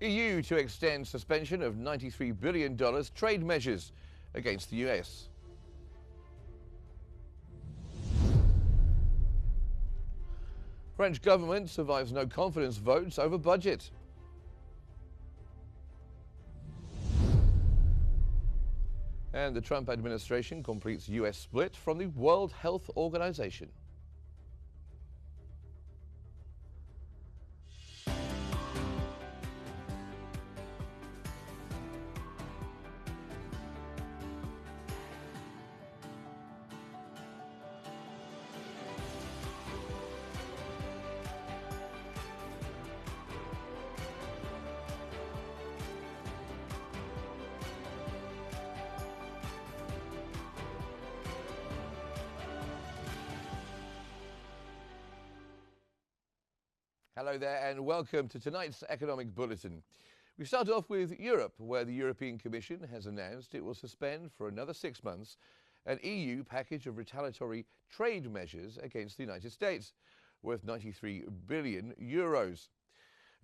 EU to extend suspension of $93 billion trade measures against the US. French government survives no confidence votes over budget. And the Trump administration completes US split from the World Health Organization. Hello there and welcome to tonight's Economic Bulletin. We start off with Europe, where the European Commission has announced it will suspend for another 6 months an EU package of retaliatory trade measures against the United States, worth 93 billion euros,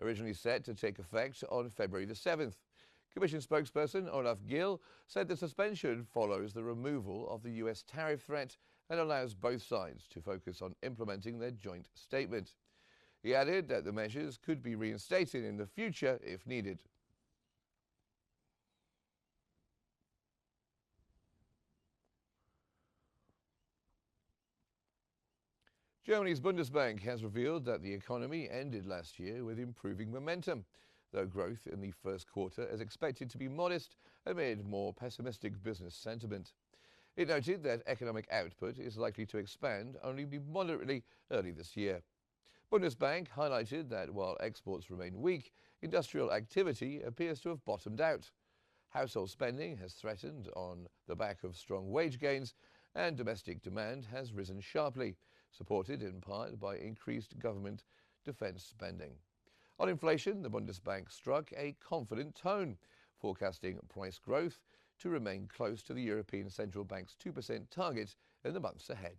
originally set to take effect on February the 7th. Commission spokesperson Olaf Gill said the suspension follows the removal of the US tariff threat and allows both sides to focus on implementing their joint statement. He added that the measures could be reinstated in the future if needed. Germany's Bundesbank has revealed that the economy ended last year with improving momentum, though growth in the first quarter is expected to be modest amid more pessimistic business sentiment. It noted that economic output is likely to expand only moderately early this year. Bundesbank highlighted that while exports remain weak, industrial activity appears to have bottomed out. Household spending has threatened on the back of strong wage gains, and domestic demand has risen sharply, supported in part by increased government defense spending. On inflation, the Bundesbank struck a confident tone, forecasting price growth to remain close to the European Central Bank's 2% target in the months ahead.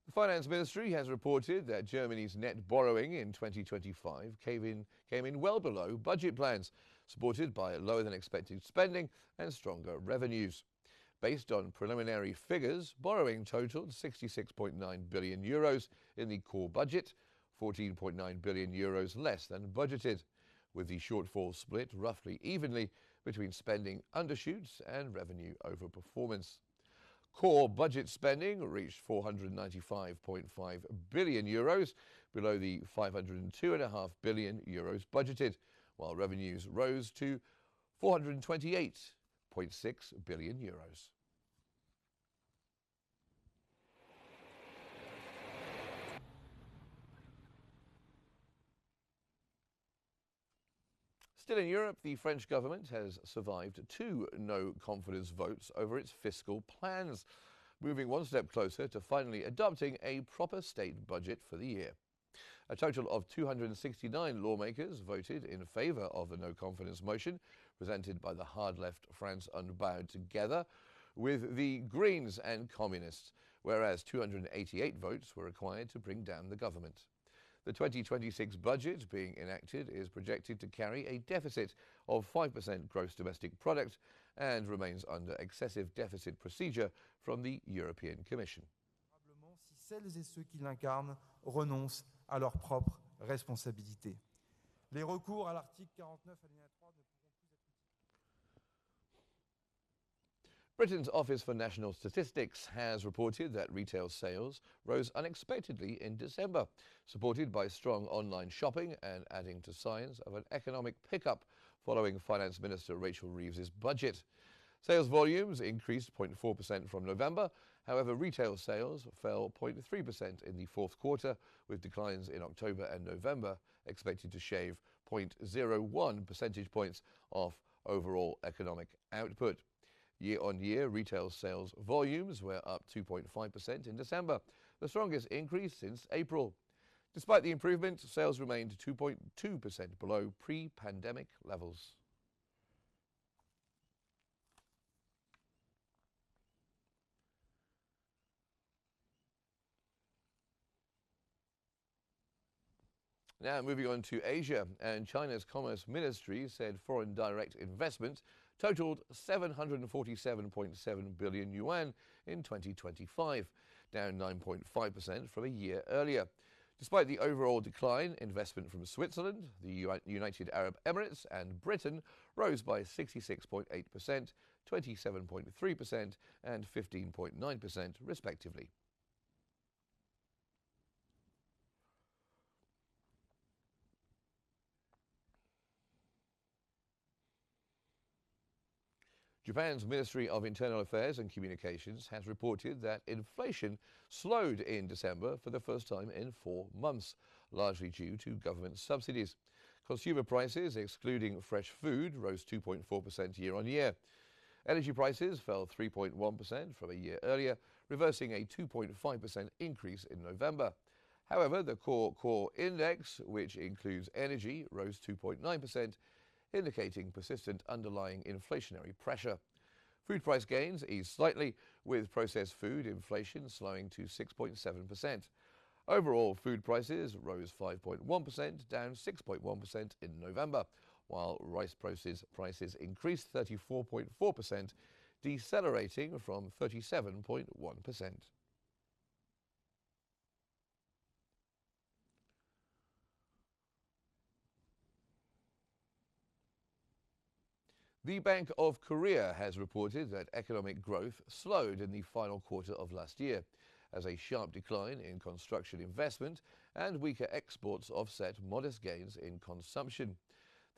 The Finance Ministry has reported that Germany's net borrowing in 2025 came in well below budget plans, supported by lower than expected spending and stronger revenues. Based on preliminary figures, borrowing totaled 66.9 billion euros in the core budget, 14.9 billion euros less than budgeted, with the shortfall split roughly evenly between spending undershoots and revenue overperformance. Core budget spending reached 495.5 billion euros, below the 502.5 billion euros budgeted, while revenues rose to 428.6 billion euros. Still in Europe, the French government has survived 2 no-confidence votes over its fiscal plans, moving one step closer to finally adopting a proper state budget for the year. A total of 269 lawmakers voted in favour of the no-confidence motion presented by the hard-left France Unbowed together with the Greens and Communists, whereas 288 votes were required to bring down the government. The 2026 budget being enacted is projected to carry a deficit of 5% gross domestic product and remains under excessive deficit procedure from the European Commission. Si celles et ceux qui l'incarnent renoncent à leurs propres responsabilités. Les recours à l'article 49 alinéa 3 ne pourront plus être Britain's Office for National Statistics has reported that retail sales rose unexpectedly in December, supported by strong online shopping and adding to signs of an economic pickup following Finance Minister Rachel Reeves's budget. Sales volumes increased 0.4% from November. However, retail sales fell 0.3% in the fourth quarter, with declines in October and November expected to shave 0.01 percentage points off overall economic output. Year-on-year, retail sales volumes were up 2.5% in December, the strongest increase since April. Despite the improvement, sales remained 2.2% below pre-pandemic levels. Now moving on to Asia, and China's Commerce Ministry said foreign direct investment totaled 747.7 billion yuan in 2025, down 9.5% from a year earlier. Despite the overall decline, investment from Switzerland, the United Arab Emirates and Britain rose by 66.8%, 27.3% and 15.9% respectively. Japan's Ministry of Internal Affairs and Communications has reported that inflation slowed in December for the first time in 4 months, largely due to government subsidies. Consumer prices, excluding fresh food, rose 2.4% year-on-year. Energy prices fell 3.1% from a year earlier, reversing a 2.5% increase in November. However, the core index, which includes energy, rose 2.9%, indicating persistent underlying inflationary pressure. Food price gains eased slightly, with processed food inflation slowing to 6.7%. Overall, food prices rose 5.1%, down 6.1% in November, while rice prices increased 34.4%, decelerating from 37.1%. The Bank of Korea has reported that economic growth slowed in the final quarter of last year, as a sharp decline in construction investment and weaker exports offset modest gains in consumption.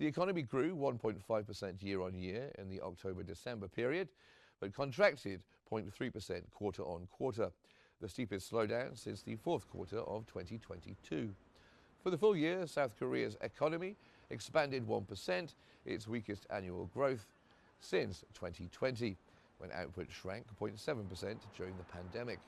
The economy grew 1.5% year-on-year in the October-December period, but contracted 0.3% quarter-on-quarter, the steepest slowdown since the fourth quarter of 2022. For the full year, South Korea's economy expanded 1%, its weakest annual growth since 2020, when output shrank 0.7% during the pandemic.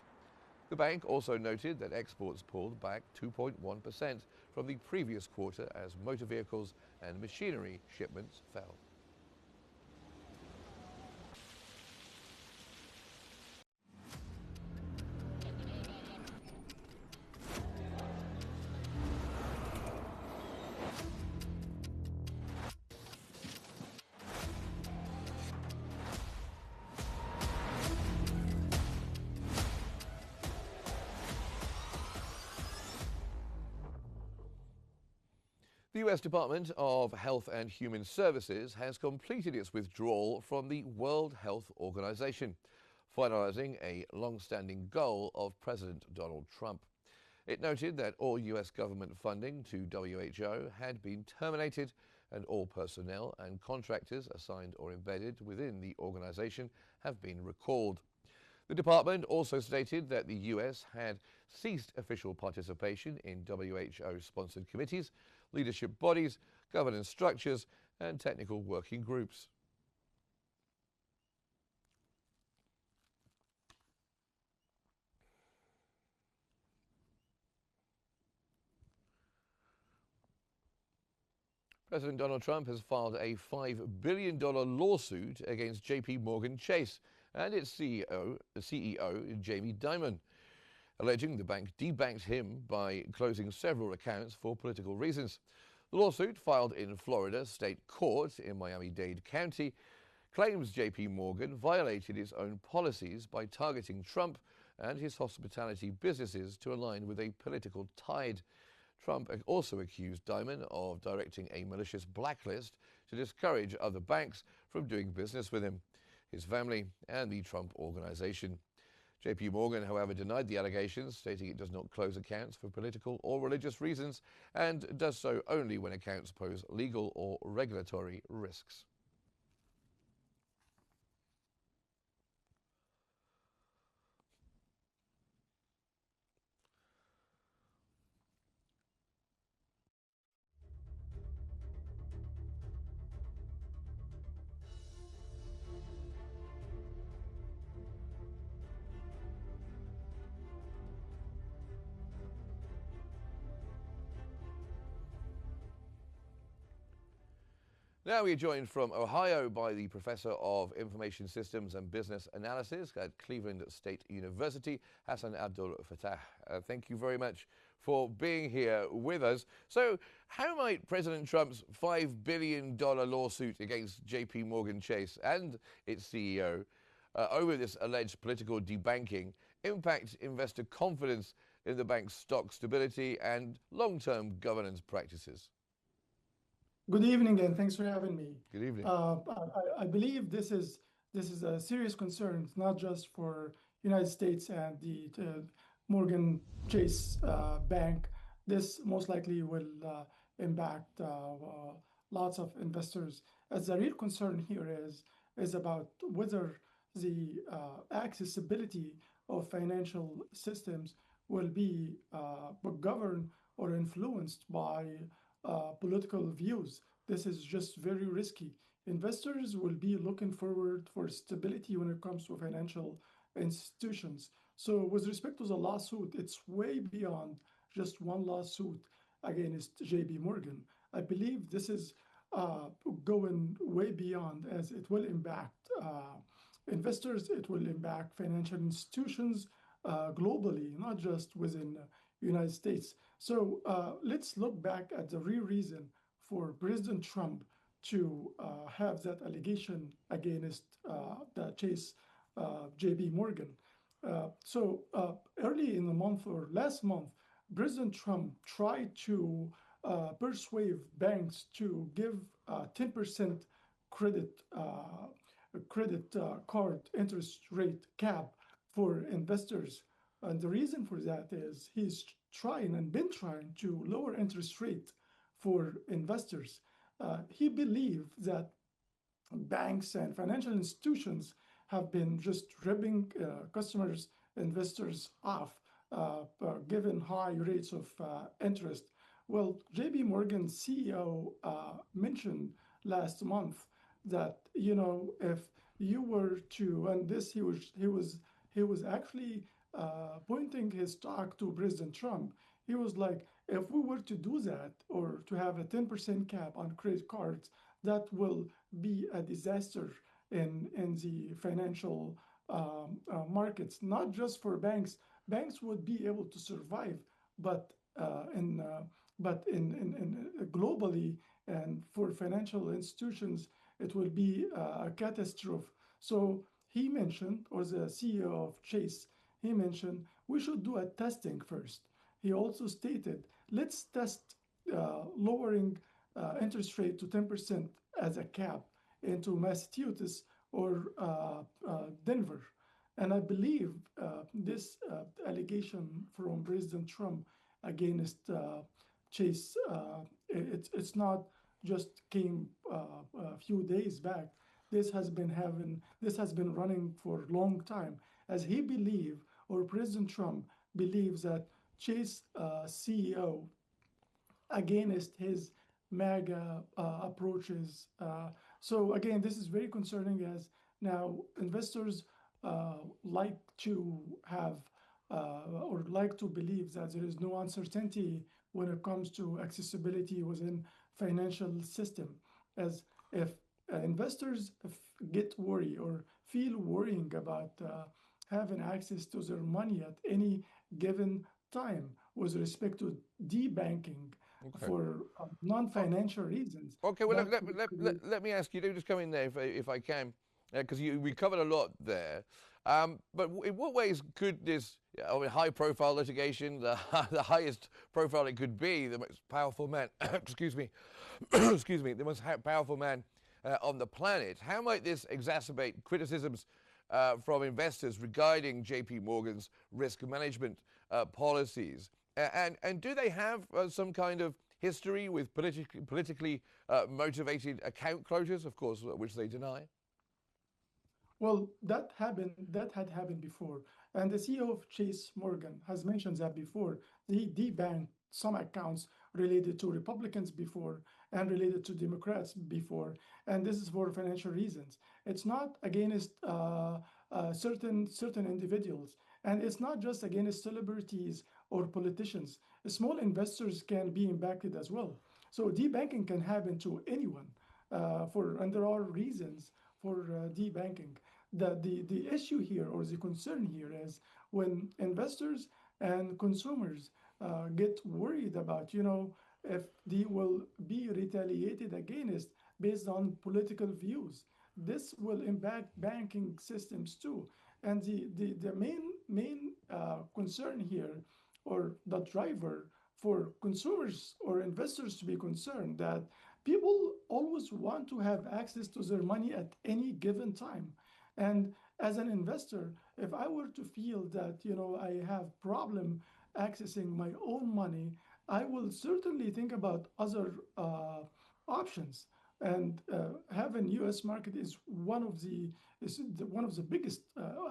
The bank also noted that exports pulled back 2.1% from the previous quarter as motor vehicles and machinery shipments fell. The US Department of Health and Human Services has completed its withdrawal from the World Health Organization, finalizing a long-standing goal of President Donald Trump. It noted that all US government funding to WHO had been terminated and all personnel and contractors assigned or embedded within the organization have been recalled. The department also stated that the US had ceased official participation in WHO-sponsored committees, leadership bodies, governance structures, and technical working groups. President Donald Trump has filed a $5 billion lawsuit against JP Morgan Chase and its CEO Jamie Dimon, alleging the bank debanked him by closing several accounts for political reasons. The lawsuit, filed in Florida State Court in Miami-Dade County, claims JP Morgan violated its own policies by targeting Trump and his hospitality businesses to align with a political tide. Trump also accused Dimon of directing a malicious blacklist to discourage other banks from doing business with him, his family, and the Trump organization. JP Morgan, however, denied the allegations, stating it does not close accounts for political or religious reasons and does so only when accounts pose legal or regulatory risks. Now we are joined from Ohio by the Professor of Information Systems and Business Analysis at Cleveland State University, Hassan Abdul Fattah. Thank you very much for being here with us. So, how might President Trump's $5 billion lawsuit against JP Morgan Chase and its CEO over this alleged political debanking impact investor confidence in the bank's stock stability and long-term governance practices? Good evening, and thanks for having me. Good evening. I believe this is a serious concern, not just for United States and the Morgan Chase Bank. This most likely will impact lots of investors. As the real concern here is about whether the accessibility of financial systems will be governed or influenced by political views. This is just very risky. Investors will be looking forward for stability when it comes to financial institutions. So with respect to the lawsuit, it's way beyond just one lawsuit against JP Morgan. I believe this is going way beyond, as it will impact investors, it will impact financial institutions globally, not just within the United States. So let's look back at the real reason for President Trump to have that allegation against the Chase JP Morgan. So early in the month or last month, President Trump tried to persuade banks to give 10% credit card interest rate cap for investors. And the reason for that is he's been trying to lower interest rate for investors. He believed that banks and financial institutions have been just ripping customers, investors off, given high rates of interest. Well, JP Morgan CEO mentioned last month that, you know, if you were to, and this he was actually pointing his talk to President Trump. He was like, if we were to do that, or to have a 10% cap on credit cards, that will be a disaster in the financial markets, not just for banks. Banks would be able to survive, but globally, and for financial institutions, it will be a catastrophe. So he mentioned, or the CEO of Chase, he mentioned we should do a testing first. He also stated, let's test lowering interest rate to 10% as a cap into Massachusetts or Denver. And I believe this allegation from President Trump against Chase, it's not just came a few days back. This has been running for a long time, as he believe, or President Trump believes, that Chase CEO against his MAGA approaches. So again, this is very concerning, as now investors like to have or like to believe that there is no uncertainty when it comes to accessibility within financial system. As if investors get worried or feel worrying about having access to their money at any given time with respect to debanking for non-financial reasons. Okay, well, let me ask you, just come in there if I can, because we covered a lot there. But in what ways could this high-profile litigation, the highest profile it could be, the most powerful man, excuse me, the most powerful man on the planet, how might this exacerbate criticisms from investors regarding JP Morgan's risk management policies? And do they have some kind of history with politically motivated account closures, of course, which they deny? Well, that had happened before. And the CEO of Chase Morgan has mentioned that before. He debanked some accounts related to Republicans before and related to Democrats before. And this is for financial reasons. It's not against certain individuals. And it's not just against celebrities or politicians. Small investors can be impacted as well. So debanking can happen to anyone, and there are reasons for debanking. The issue here, or the concern here, is when investors and consumers get worried about, if they will be retaliated against based on political views. This will impact banking systems too. And the main concern here, or the driver for consumers or investors to be concerned, that people always want to have access to their money at any given time. And as an investor, if I were to feel that, I have problem accessing my own money, I will certainly think about other options. And having U.S. market is one of the biggest,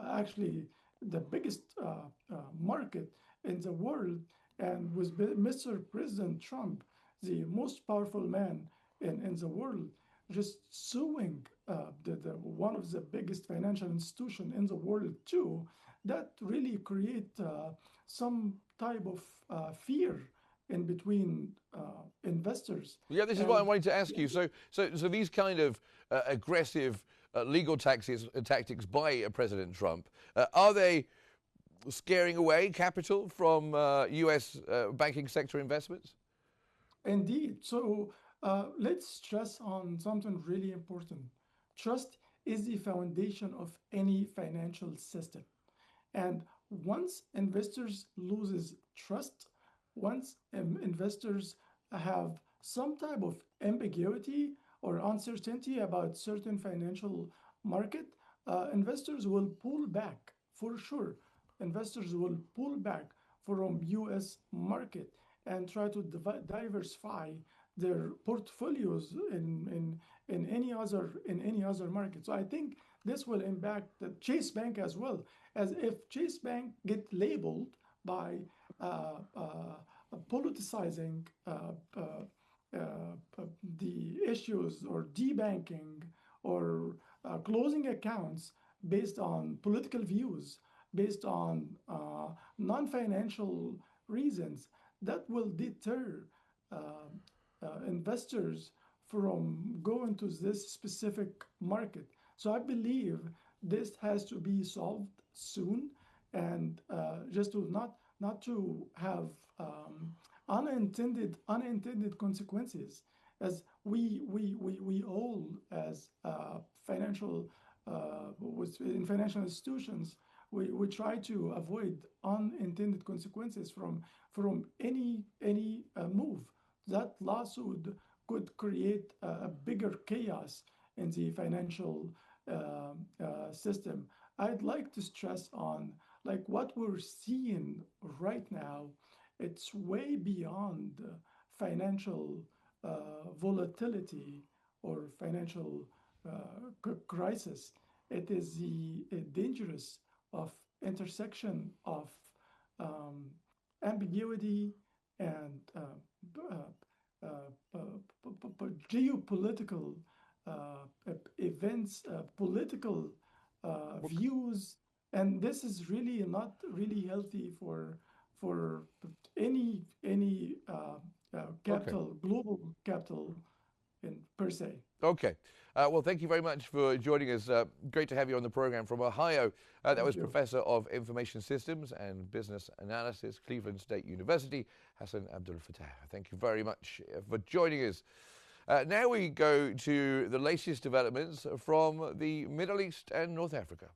actually the biggest market in the world. And with Mr. President Trump, the most powerful man in the world, just suing the one of the biggest financial institution in the world too, that really create some type of fear in between investors. Yeah, this is what I wanted to ask you. So these kind of aggressive legal tactics by President Trump, are they scaring away capital from U.S. Banking sector investments? Indeed. So let's stress on something really important. Trust is the foundation of any financial system. And once investors loses trust, once investors have some type of ambiguity or uncertainty about certain financial market, investors will pull back for sure. Investors will pull back from U.S. market and try to diversify their portfolios in any other market. So I think this will impact the Chase Bank as well, as if Chase Bank get labeled by politicizing the issues, or debanking, or closing accounts based on political views, based on non-financial reasons, that will deter investors from going to this specific market. So I believe this has to be solved soon, and just to not to have unintended consequences, as we all, as financial in financial institutions, we try to avoid unintended consequences from any move. That lawsuit could create a bigger chaos in the financial system. I'd like to stress on, like, what we're seeing right now. It's way beyond financial volatility or financial crisis. It is the dangerous of intersection of ambiguity and geopolitical events, political views, and this is really not really healthy for any capital, Okay. global capital in per se. Okay. Well, thank you very much for joining us. Great to have you on the program from Ohio. That Thank was you. Professor of Information Systems and Business Analysis, Cleveland State University, Hassan Abdul Fattah. Thank you very much for joining us. Now we go to the latest developments from the Middle East and North Africa.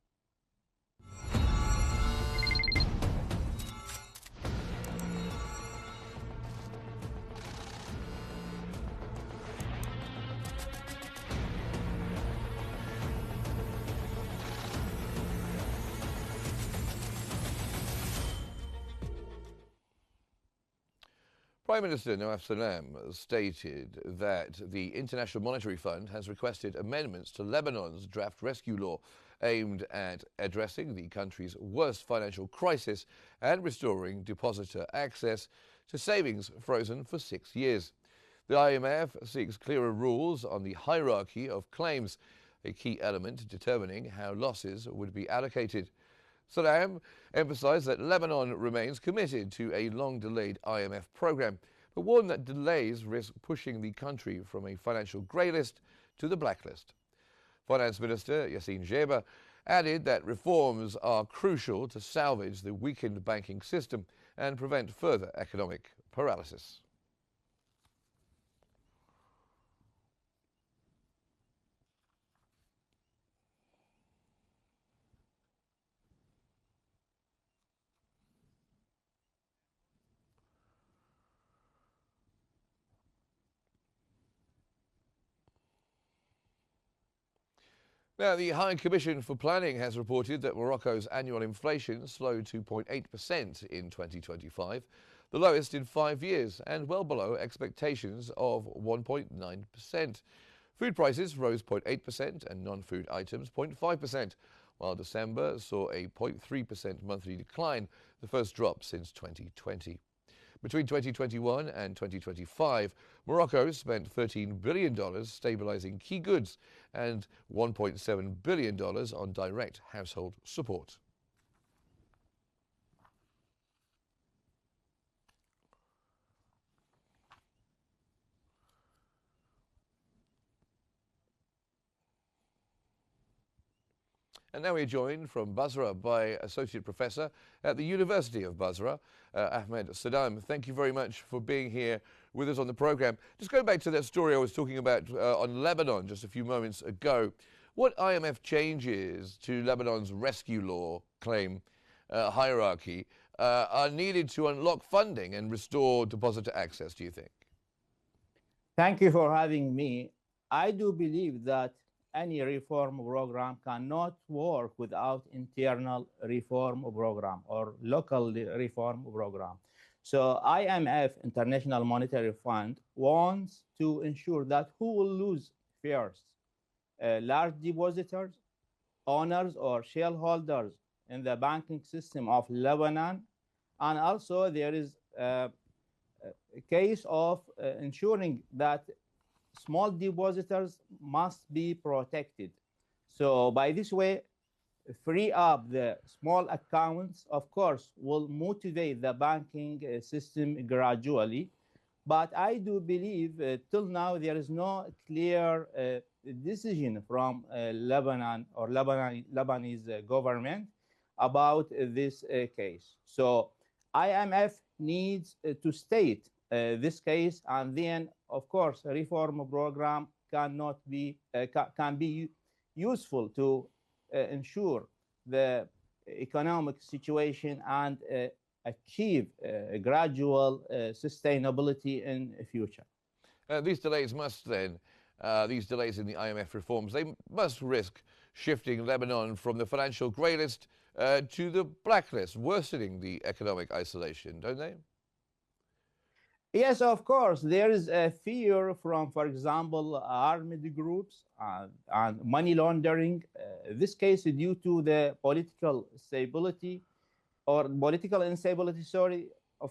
Prime Minister Nawaf Salam stated that the International Monetary Fund has requested amendments to Lebanon's draft rescue law aimed at addressing the country's worst financial crisis and restoring depositor access to savings frozen for 6 years. The IMF seeks clearer rules on the hierarchy of claims, a key element determining how losses would be allocated. Salam emphasized that Lebanon remains committed to a long-delayed IMF program, but warned that delays risk pushing the country from a financial grey list to the blacklist. Finance Minister Yassine Jeba added that reforms are crucial to salvage the weakened banking system and prevent further economic paralysis. Now, the High Commission for Planning has reported that Morocco's annual inflation slowed to 0.8% in 2025, the lowest in 5 years and well below expectations of 1.9%. Food prices rose 0.8% and non-food items 0.5%, while December saw a 0.3% monthly decline, the first drop since 2020. Between 2021 and 2025, Morocco spent $13 billion stabilizing key goods and $1.7 billion on direct household support. And now we're joined from Basra by Associate Professor at the University of Basra, Ahmed Saddam. Thank you very much for being here with us on the program. Just going back to that story I was talking about on Lebanon just a few moments ago, what IMF changes to Lebanon's rescue law claim hierarchy are needed to unlock funding and restore depositor access, do you think? Thank you for having me. I do believe that any reform program cannot work without internal reform program or local reform program. So IMF, International Monetary Fund, wants to ensure that who will lose first? Large depositors, owners or shareholders in the banking system of Lebanon. And also there is a case of ensuring that small depositors must be protected. So by this way, free up the small accounts, of course, will motivate the banking system gradually. But I do believe till now there is no clear decision from Lebanon or Lebanese government about this case. So IMF needs to state this case, and then, of course, a reform program can be useful to ensure the economic situation and achieve gradual sustainability in the future. These delays these delays in the IMF reforms, they must risk shifting Lebanon from the financial grey list to the blacklist, worsening the economic isolation, don't they? Yes, of course. There is a fear from, for example, armed groups and money laundering. This case is due to the political instability, of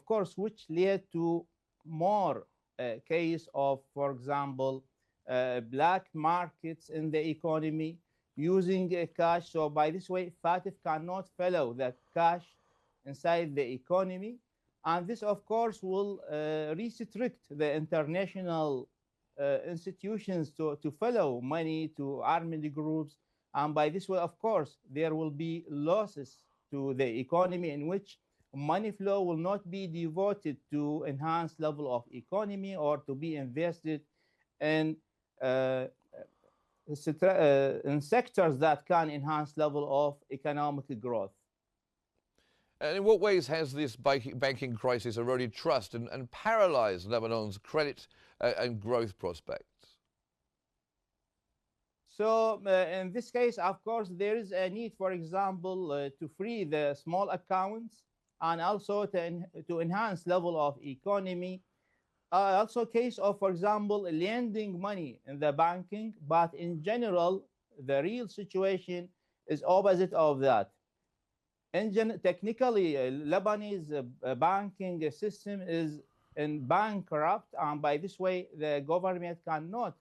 course, which led to more case of, for example, black markets in the economy using cash. So by this way, FATF cannot follow the cash inside the economy. And this, of course, will restrict the international institutions to follow money to armed groups. And by this way, of course, there will be losses to the economy in which money flow will not be devoted to enhanced level of economy or to be invested in sectors that can enhance level of economic growth. And in what ways has this banking crisis eroded trust and paralyzed Lebanon's credit and growth prospects? So in this case, of course, there is a need, for example, to free the small accounts and also to enhance level of economy. Also case of, for example, lending money in the banking, but in general, the real situation is opposite of that. Technically, Lebanese banking system is in bankrupt, and by this way, the government cannot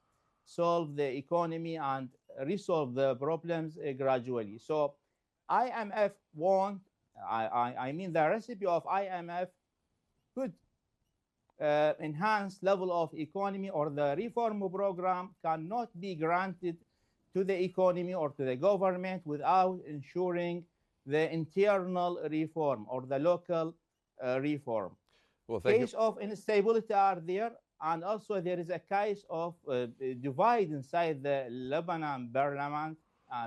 solve the economy and resolve the problems gradually. So IMF I mean the recipe of IMF could enhance level of economy, or the reform program cannot be granted to the economy or to the government without ensuring the internal reform or the local reform. Well, thank Case of instability are there, and also there is a case of divide inside the Lebanon parliament.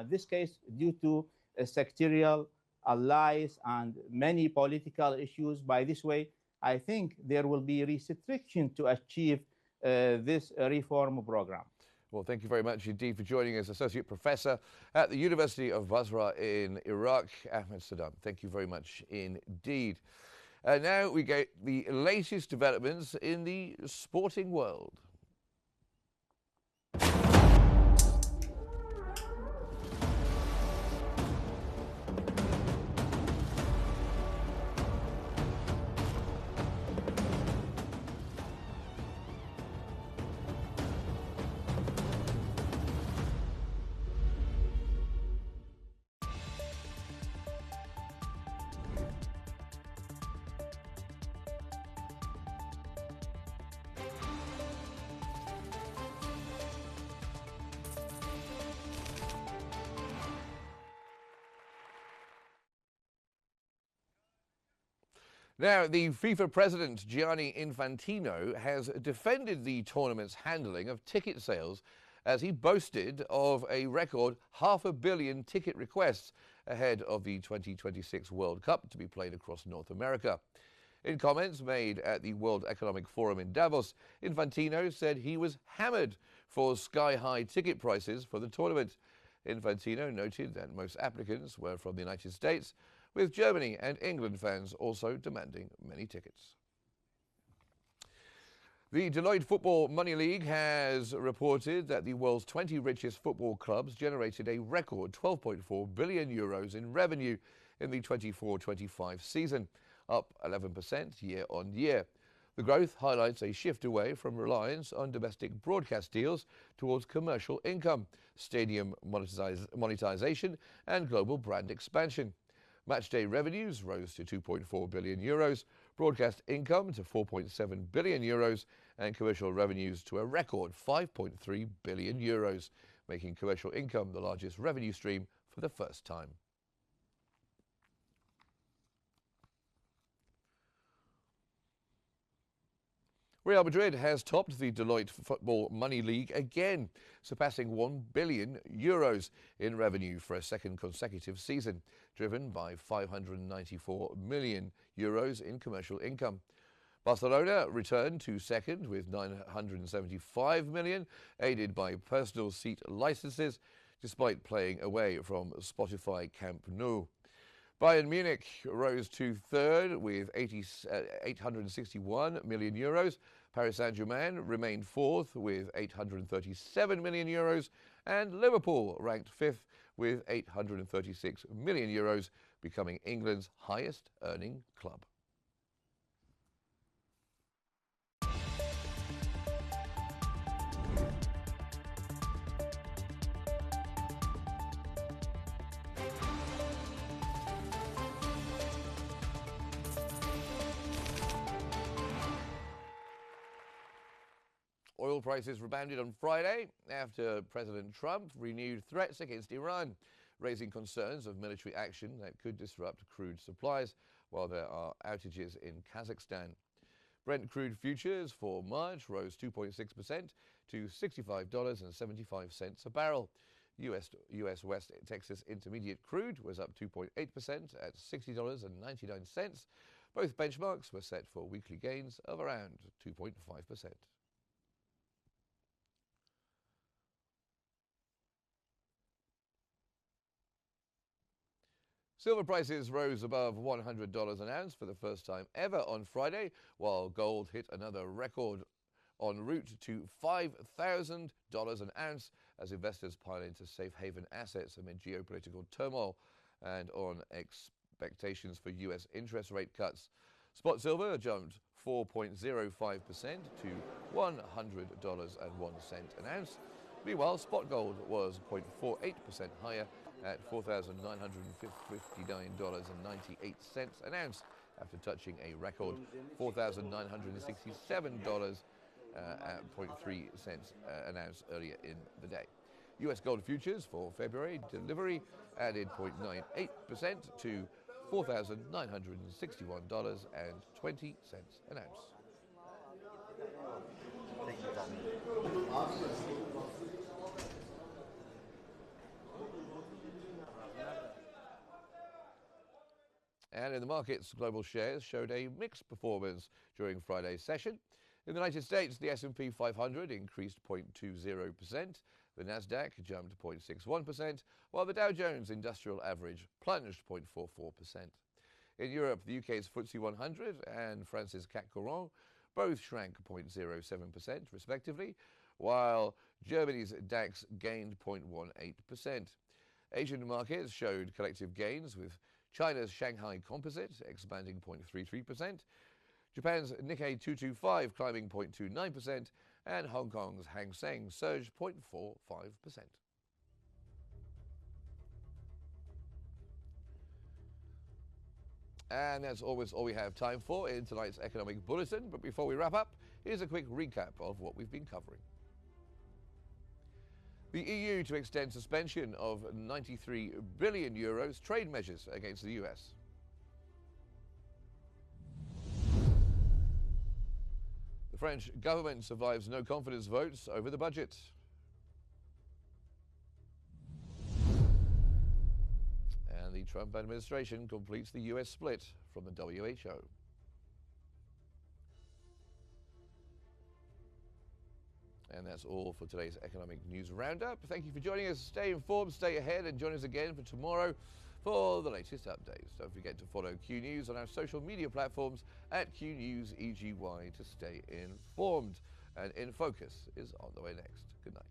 This case due to sectarian allies and many political issues. By this way, I think there will be restriction to achieve this reform program. Well, thank you very much indeed for joining us, Associate Professor at the University of Basra in Iraq, Ahmed Saddam. Thank you very much indeed. Now we get the latest developments in the sporting world. Now, the FIFA president, Gianni Infantino, has defended the tournament's handling of ticket sales as he boasted of a record 500 million ticket requests ahead of the 2026 World Cup to be played across North America. In comments made at the World Economic Forum in Davos, Infantino said he was hammered for sky-high ticket prices for the tournament. Infantino noted that most applicants were from the United States, with Germany and England fans also demanding many tickets. The Deloitte Football Money League has reported that the world's 20 richest football clubs generated a record 12.4 billion euros in revenue in the 24-25 season, up 11% year on year. The growth highlights a shift away from reliance on domestic broadcast deals towards commercial income, stadium monetization, and global brand expansion. Matchday revenues rose to 2.4 billion euros, broadcast income to 4.7 billion euros, and commercial revenues to a record 5.3 billion euros, making commercial income the largest revenue stream for the first time. Real Madrid has topped the Deloitte Football Money League again, surpassing 1 billion euros in revenue for a second consecutive season, driven by 594 million euros in commercial income. Barcelona returned to second with 975 million, aided by personal seat licenses, despite playing away from Spotify Camp Nou. Bayern Munich rose to third with 861 million euros. Paris Saint-Germain remained fourth with 837 million euros. And Liverpool ranked fifth with 836 million euros, becoming England's highest earning club. Oil prices rebounded on Friday after President Trump renewed threats against Iran, raising concerns of military action that could disrupt crude supplies while there are outages in Kazakhstan. Brent crude futures for March rose 2.6% to $65.75 a barrel. US West Texas Intermediate crude was up 2.8% at $60.99. Both benchmarks were set for weekly gains of around 2.5%. Silver prices rose above $100 an ounce for the first time ever on Friday, while gold hit another record en route to $5,000 an ounce as investors pile into safe haven assets amid geopolitical turmoil and on expectations for U.S. interest rate cuts. Spot silver jumped 4.05% to $100.01 an ounce. Meanwhile, spot gold was 0.48% higher at $4,959.98 an ounce after touching a record $4,967 at 0.3 cents an ounce earlier in the day. U.S. gold futures for February delivery added 0.98% to $4,961.20 an ounce. Thank you, Tommy. And in the markets, global shares showed a mixed performance during Friday's session. In the United States, the S&P 500 increased 0.20%, the Nasdaq jumped 0.61%, while the Dow Jones Industrial Average plunged 0.44%. In Europe, the UK's FTSE 100 and France's CAC 40 both shrank 0.07% respectively, while Germany's DAX gained 0.18%. Asian markets showed collective gains, with China's Shanghai Composite expanding 0.33%, Japan's Nikkei 225 climbing 0.29%, and Hong Kong's Hang Seng surged 0.45%. And that's always all we have time for in tonight's Economic Bulletin. But before we wrap up, here's a quick recap of what we've been covering. The EU to extend suspension of €93 billion trade measures against the US. The French government survives no confidence votes over the budget. And the Trump administration completes the US split from the WHO. And that's all for today's Economic News Roundup. Thank you for joining us. Stay informed, stay ahead, and join us again for tomorrow for the latest updates. Don't forget to follow Q News on our social media platforms at QNewsEGY to stay informed. And In Focus is on the way next. Good night.